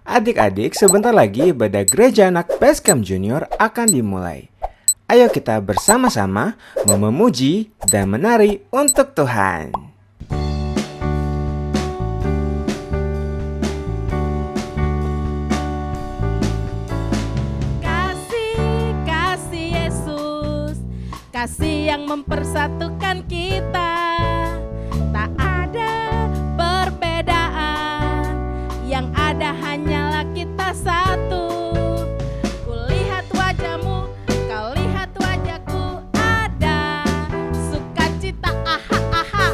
Adik-adik, sebentar lagi ibadah gereja anak Basecamp Junior akan dimulai. Ayo kita bersama-sama memuji dan menari untuk Tuhan. Kasih Yesus, kasih yang mempersatukan kita. Tak ada perbedaan, yang ada hanyalah kita satu. Kulihat wajahmu, kau lihat wajahku, ada sukacita, aha aha.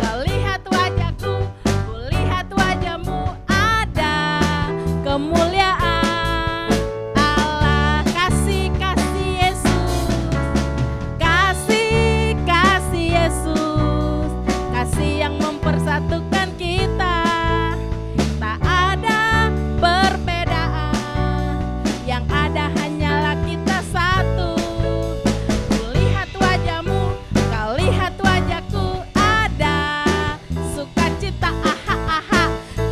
Kau lihat wajahku, kulihat wajahmu, ada kemuliaan Allah. Kasih Yesus, kasih Yesus, kasih yang mempersatukan kita. Tak ada perbedaan, yang ada hanyalah kita satu. Kulihat wajahmu, kau lihat wajahku, ada sukacita, aha aha.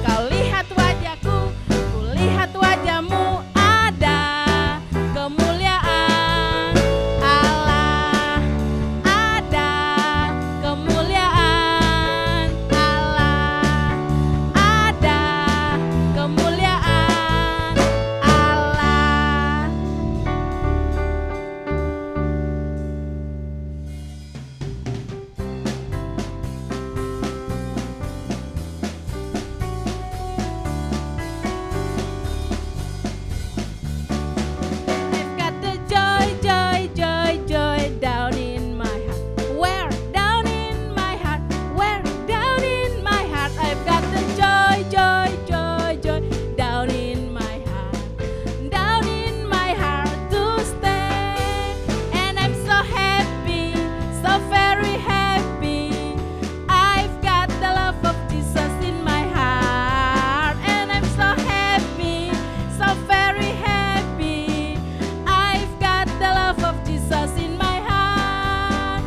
Kau lihat wajahku, kulihat wajahmu, ada kemuliaan Allah. Ada kemuliaan Allah. Ada kemuliaan Allah. I've got the joy down in my heart. Where down in my heart? Where down in my heart? I've got the joy down in my heart to stay. And I'm so happy, so very happy. I've got the love of Jesus in my heart. And I'm so happy, so very happy. I've got the love of Jesus in my heart.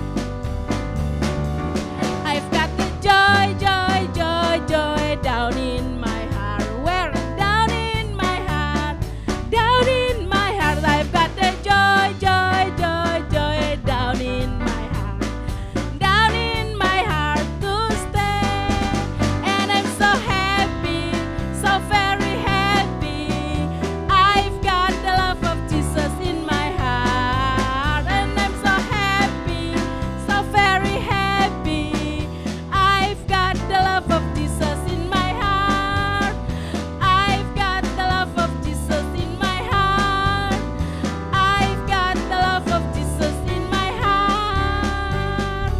I've got the joy down in my heart. Where down in my heart? Down in my heart. I've got the joy down in my heart. Down in my heart to stay. And I'm so happy, so very happy. I've got the love of Jesus in my heart. And I'm so happy, so very happy. I've got the love of Jesus in my heart. I've got the love of Jesus in my heart. I've got the love of Jesus in my heart.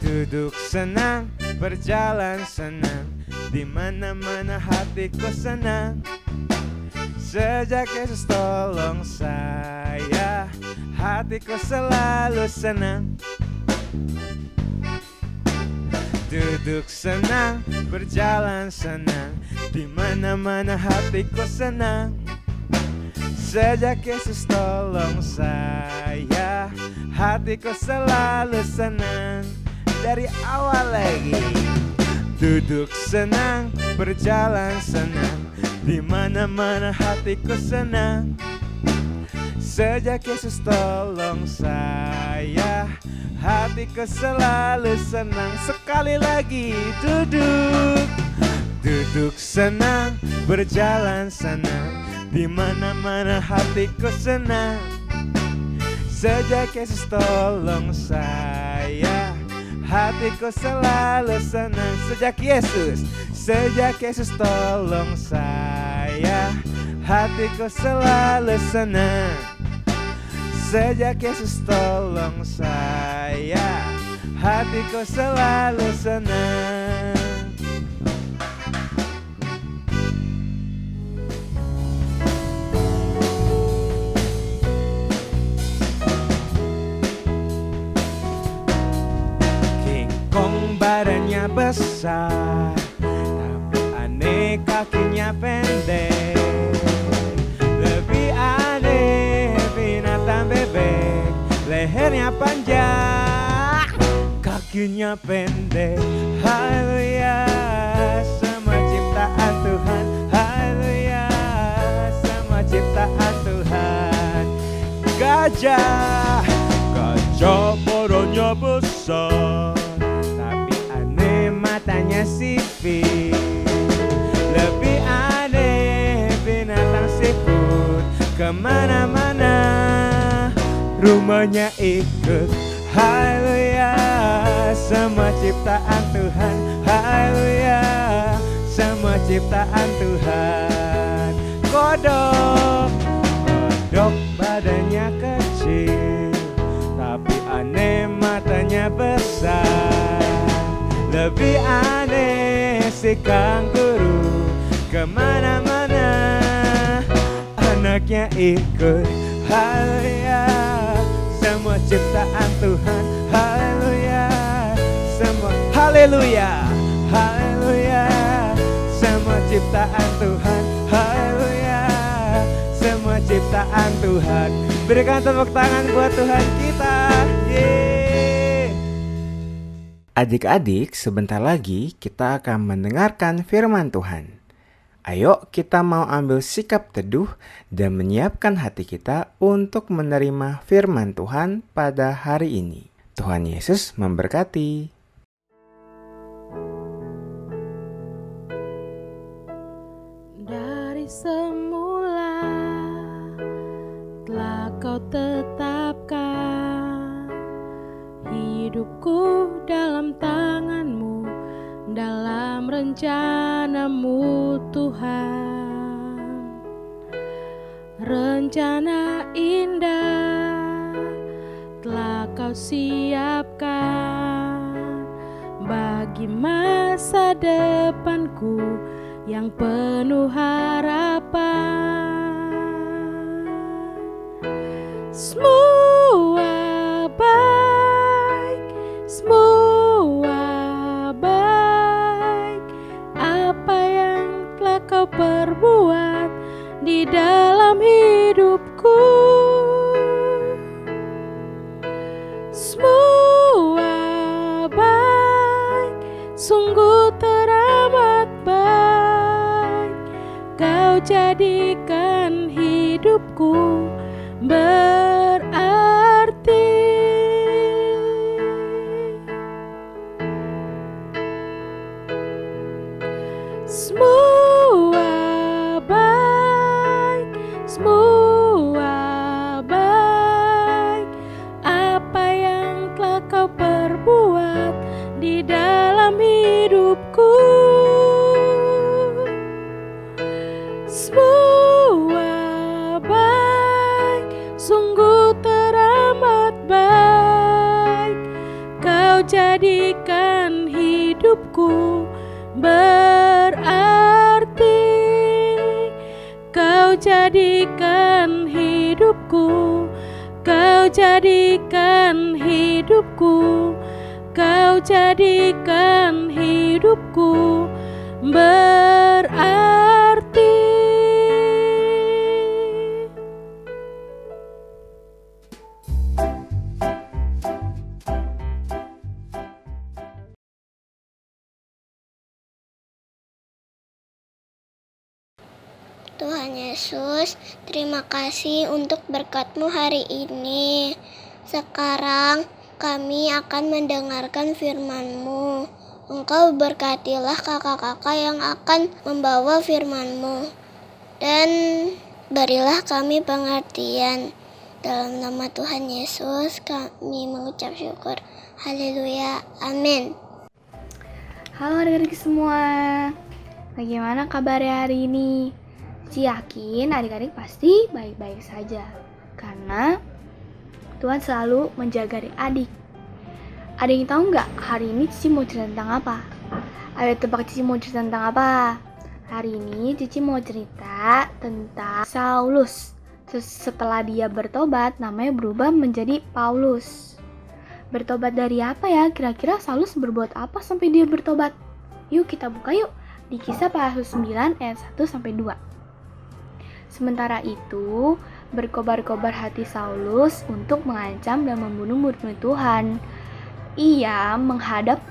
Duduk senang, berjalan senang, di mana-mana hatiku senang. Sejak Yesus tolong saya, hatiku selalu senang. Duduk senang, berjalan senang, di mana-mana hatiku senang. Sejak Yesus tolong saya, hatiku selalu senang. Dari awal lagi. Duduk senang, berjalan senang, di mana-mana hatiku senang. Sejak Yesus tolong saya, hatiku selalu senang. Sekali lagi, duduk senang, berjalan senang, di mana-mana hatiku senang. Sejak Yesus tolong saya, hatiku selalu senang. Sejak Yesus tolong saya, hatiku selalu senang. Sejak Yesus tolong saya, hatiku selalu senang. King Kong badannya besar, tapi aneh kakinya pendek. Lebih aneh binatang bebek Lengannya panjang, kakinya pendek. Haleluya, semua ciptaan Tuhan. Haleluya, semua ciptaan Tuhan. Gajah badannya besar, tapi aneh matanya sipit. Lebih aneh binatang siput, kemana-mana rumahnya ikut. Haleluya, semua ciptaan Tuhan. Haleluya, semua ciptaan Tuhan. Kodok badannya kecil, tapi aneh matanya besar. Lebih aneh si kanguru, kemana-mana anaknya ikut. Haleluya, semua ciptaan Tuhan. Haleluya, semua. Haleluya, haleluya, semua ciptaan Tuhan. Haleluya, semua ciptaan Tuhan. Berikan tepuk tangan buat Tuhan kita. Yeay. Adik-adik, sebentar lagi kita akan mendengarkan firman Tuhan. Ayo kita mau ambil sikap teduh dan menyiapkan hati kita untuk menerima firman Tuhan pada hari ini. Tuhan Yesus memberkati. Dari semula telah Kau tetapkan hidupku dalam tangan-Mu, dalam rencana-Mu Tuhan. Rencana indah telah Kau siapkan bagi masa depanku yang penuh harapan. Semua baik, semua baik, apa yang telah Kau perbuat di dalam hidupku. Semua baik, sungguh teramat baik. Kau jadikan hidupku berarti. Semua baik, semua baik, apa yang telah Kau perbuat di dalam hidupku. Semua baik, sungguh teramat baik. Kau jadikan hidupku berarti. Kau jadikan hidupku, Kau jadikan hidupku, Kau jadikan hidupku berarti. Tuhan Yesus, terima kasih untuk berkat-Mu hari ini. Sekarang kami akan mendengarkan firman-Mu. Engkau berkatilah kakak-kakak yang akan membawa firman-Mu. Dan berilah kami pengertian. Dalam nama Tuhan Yesus kami mengucap syukur. Haleluya. Amin. Halo adik-adik semua, bagaimana kabarnya hari ini? Cici yakin adik-adik pasti baik-baik saja, karena Tuhan selalu menjaga adik-adik. Adik tahu nggak hari ini Cici mau cerita tentang apa? Ayo tebak Cici mau cerita tentang apa? Hari ini Cici mau cerita tentang Saulus. Setelah dia bertobat, namanya berubah menjadi Paulus. Bertobat dari apa ya? Kira-kira Saulus berbuat apa sampai dia bertobat? Yuk kita buka yuk di Kisah Para Rasul 9 ayat 1-2. Sementara itu, berkobar-kobar hati Saulus untuk mengancam dan membunuh murid-murid Tuhan. Ia menghadap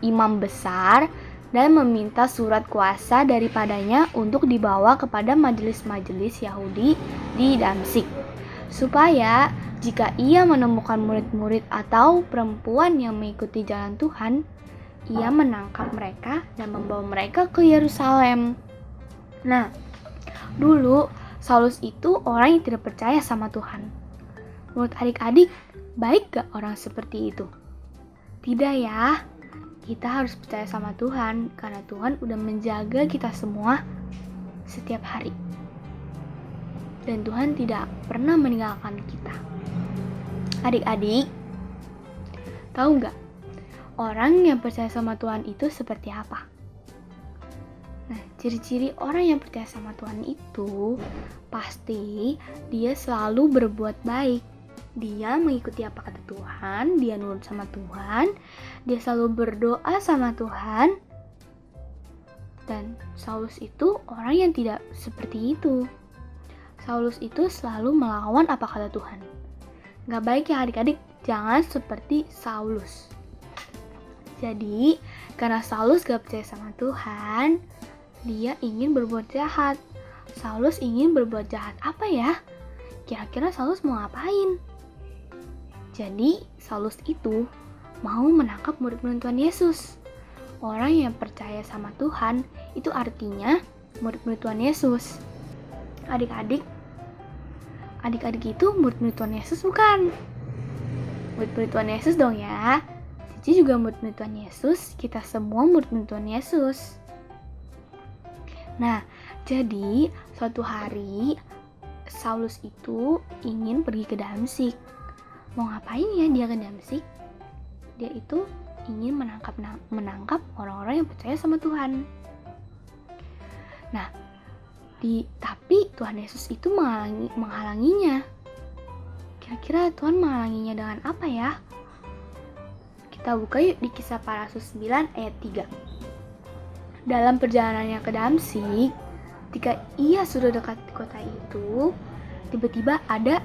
imam besar dan meminta surat kuasa daripadanya untuk dibawa kepada majelis-majelis Yahudi di Damsyik, supaya jika ia menemukan murid-murid atau perempuan yang mengikuti jalan Tuhan, ia menangkap mereka dan membawa mereka ke Yerusalem. Nah, dulu Saulus itu orang yang tidak percaya sama Tuhan. Menurut adik-adik, baik gak orang seperti itu? Tidak ya, kita harus percaya sama Tuhan karena Tuhan udah menjaga kita semua setiap hari. Dan Tuhan tidak pernah meninggalkan kita. Adik-adik, tahu gak orang yang percaya sama Tuhan itu seperti apa? Nah, ciri-ciri orang yang percaya sama Tuhan itu pasti dia selalu berbuat baik. Dia mengikuti apa kata Tuhan, dia nurut sama Tuhan, dia selalu berdoa sama Tuhan. Dan Saulus itu orang yang tidak seperti itu. Saulus itu selalu melawan apa kata Tuhan. Gak baik ya adik-adik, jangan seperti Saulus. Jadi, karena Saulus gak percaya sama Tuhan, dia ingin berbuat jahat. Saulus ingin berbuat jahat apa ya? Kira-kira Saulus mau ngapain? Jadi, Saulus itu mau menangkap murid-murid Tuhan Yesus. Orang yang percaya sama Tuhan, itu artinya murid-murid Tuhan Yesus. Adik-adik itu murid-murid Tuhan Yesus bukan? Murid-murid Tuhan Yesus dong ya. Cici juga murid-murid Tuhan Yesus, kita semua murid-murid Tuhan Yesus. Nah, jadi suatu hari Saulus itu ingin pergi ke Damsyik. Mau ngapain ya dia ke Damsyik? Dia itu ingin menangkap orang-orang yang percaya sama Tuhan. Nah, tapi Tuhan Yesus itu menghalanginya. Kira-kira Tuhan menghalanginya dengan apa ya? Kita buka yuk di Kisah Para Rasul 9 ayat 3. Dalam perjalanannya ke Damsyik, ketika ia sudah dekat di kota itu, tiba-tiba ada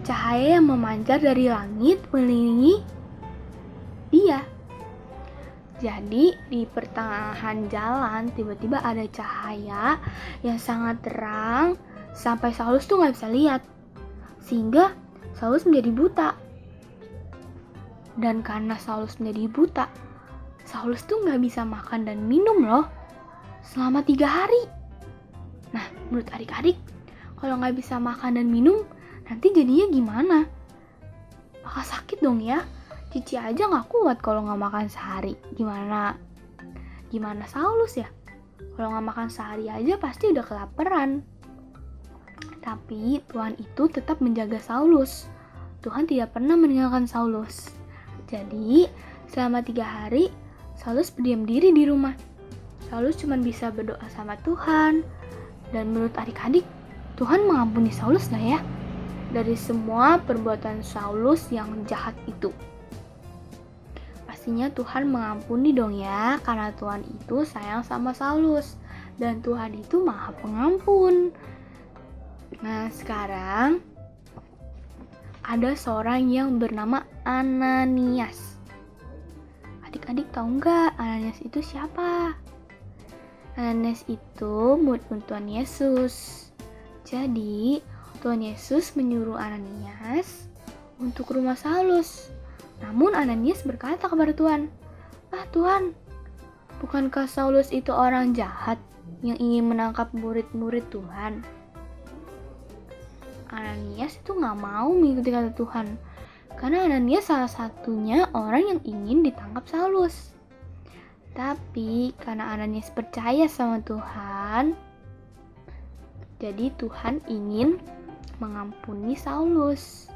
cahaya yang memancar dari langit mengelilingi dia. Jadi di pertengahan jalan tiba-tiba ada cahaya yang sangat terang sampai Saulus tuh gak bisa lihat. Sehingga Saulus menjadi buta. Dan karena Saulus menjadi buta, Saulus tuh gak bisa makan dan minum loh selama 3 hari. Nah, menurut adik-adik, kalau gak bisa makan dan minum, nanti jadinya gimana? Bakal sakit dong ya. Cici aja gak kuat kalau gak makan sehari. Gimana Saulus ya? Kalau gak makan sehari aja pasti udah kelaparan. Tapi Tuhan itu tetap menjaga Saulus. Tuhan tidak pernah meninggalkan Saulus. Jadi selama 3 hari Saulus berdiam diri di rumah. Saulus cuma bisa berdoa sama Tuhan. Dan menurut adik-adik, Tuhan mengampuni Saulus gak ya? Dari semua perbuatan Saulus yang jahat itu. Pastinya Tuhan mengampuni dong ya, karena Tuhan itu sayang sama Saulus. Dan Tuhan itu Maha Pengampun. Nah, sekarang ada seorang yang bernama Ananias. Adik-adik tahu nggak Ananias itu siapa? Ananias itu murid Tuhan Yesus. Jadi, Tuhan Yesus menyuruh Ananias untuk ke rumah Saulus. Namun Ananias berkata kepada Tuhan, Tuhan, bukankah Saulus itu orang jahat yang ingin menangkap murid-murid Tuhan? Ananias itu gak mau mengikuti kata Tuhan, karena Ananias salah satunya orang yang ingin ditangkap Saulus. Tapi karena Ananias percaya sama Tuhan, jadi Tuhan ingin mengampuni Saulus.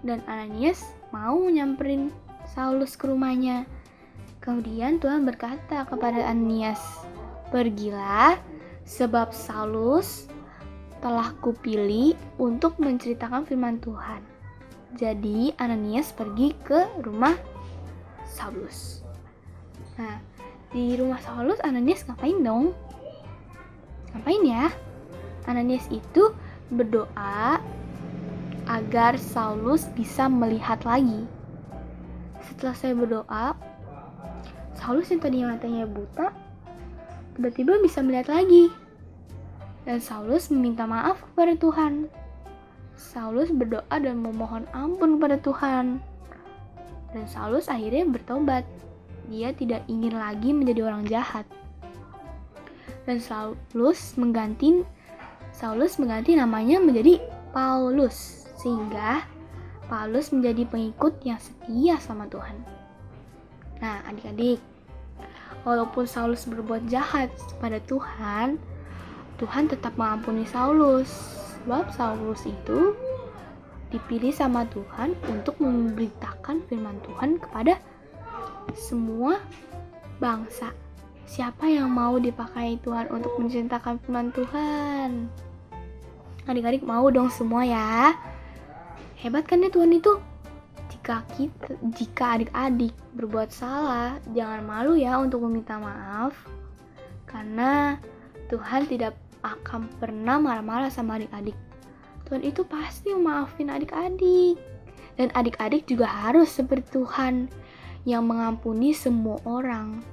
Dan Ananias mau nyamperin Saulus ke rumahnya. Kemudian Tuhan berkata kepada Ananias, pergilah sebab Saulus telah kupilih untuk menceritakan firman Tuhan. Jadi Ananias pergi ke rumah Saulus. Nah, di rumah Saulus Ananias ngapain dong? Ngapain ya? Ananias itu berdoa agar Saulus bisa melihat lagi. Setelah saya berdoa, Saulus yang tadinya matanya buta tiba-tiba bisa melihat lagi. Dan Saulus meminta maaf kepada Tuhan. Saulus berdoa dan memohon ampun kepada Tuhan. Dan Saulus akhirnya bertobat. Dia tidak ingin lagi menjadi orang jahat. Dan Saulus mengganti namanya menjadi Paulus, sehingga Paulus menjadi pengikut yang setia sama Tuhan. Nah, adik-adik, walaupun Saulus berbuat jahat pada Tuhan, Tuhan tetap mengampuni Saulus. Sebab Saulus itu dipilih sama Tuhan untuk memberitakan firman Tuhan kepada semua bangsa. Siapa yang mau dipakai Tuhan untuk menceritakan firman Tuhan? Adik-adik mau dong semua ya. Hebat kan ya Tuhan itu? Jika adik-adik berbuat salah, jangan malu ya untuk meminta maaf. Karena Tuhan tidak akan pernah marah-marah sama adik-adik. Tuhan itu pasti memaafin adik-adik. Dan adik-adik juga harus seperti Tuhan yang mengampuni semua orang.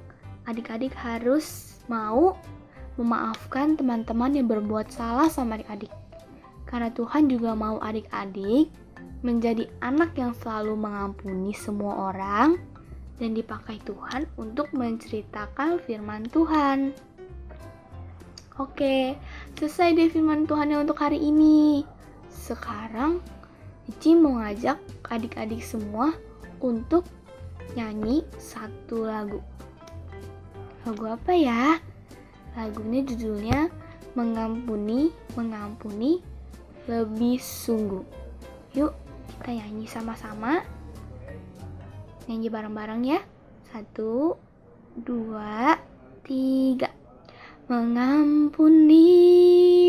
Adik-adik harus mau memaafkan teman-teman yang berbuat salah sama adik-adik. Karena Tuhan juga mau adik-adik menjadi anak yang selalu mengampuni semua orang dan dipakai Tuhan untuk menceritakan firman Tuhan. Oke, selesai deh firman Tuhan untuk hari ini. Sekarang Cici mau ngajak adik-adik semua untuk nyanyi satu lagu. Lagu apa ya? Lagunya judulnya Mengampuni, Mengampuni Lebih Sungguh. Yuk kita nyanyi sama-sama. Nyanyi bareng-bareng ya. 1, 2, 3. Mengampuni,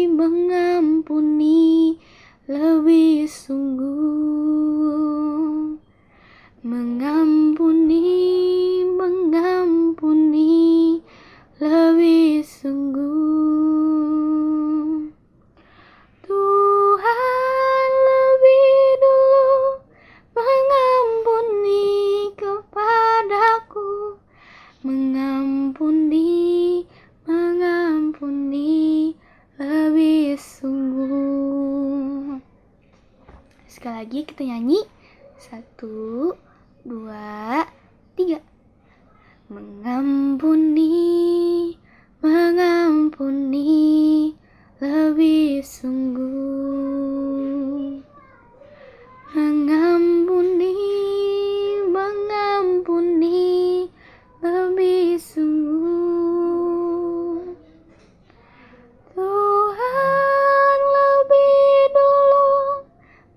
mengampuni lebih sungguh. Mengampuni, mengampuni lebih sungguh. Tuhan lebih dulu mengampuni kepadaku. Mengampuni, mengampuni lebih sungguh. Sekali lagi kita nyanyi. 1, 2, 3. Mengampuni, mengampuni lebih sungguh. Mengampuni, mengampuni lebih sungguh. Tuhan lebih dulu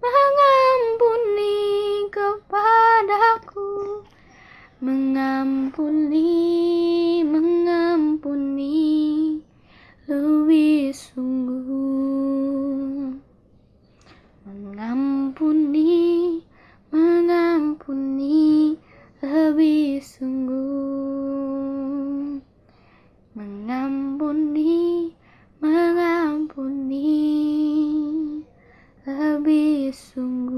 mengampuni kepadaku. Mengampuni, mengampuni lebih sungguh. Mengampuni, mengampuni lebih sungguh. Mengampuni, mengampuni lebih sungguh.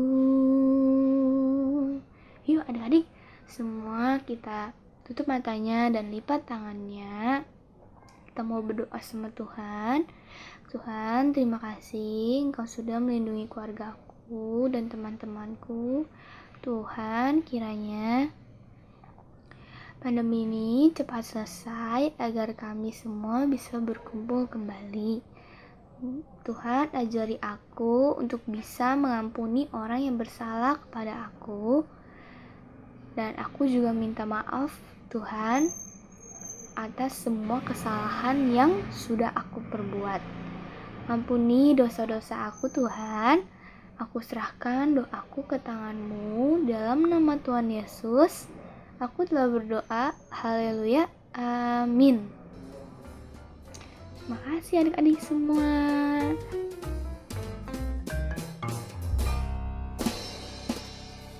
Yuk adik-adik, semua kita tutup matanya dan lipat tangannya. Kita mau berdoa sama Tuhan. Tuhan, terima kasih Engkau sudah melindungi keluargaku dan teman-temanku. Tuhan, kiranya pandemi ini cepat selesai agar kami semua bisa berkumpul kembali. Tuhan, ajari aku untuk bisa mengampuni orang yang bersalah kepada aku. Dan aku juga minta maaf, Tuhan, atas semua kesalahan yang sudah aku perbuat. Ampuni dosa-dosa aku, Tuhan. Aku serahkan doaku ke tangan-Mu dalam nama Tuhan Yesus. Aku telah berdoa. Haleluya. Amin. Terima kasih adik-adik semua.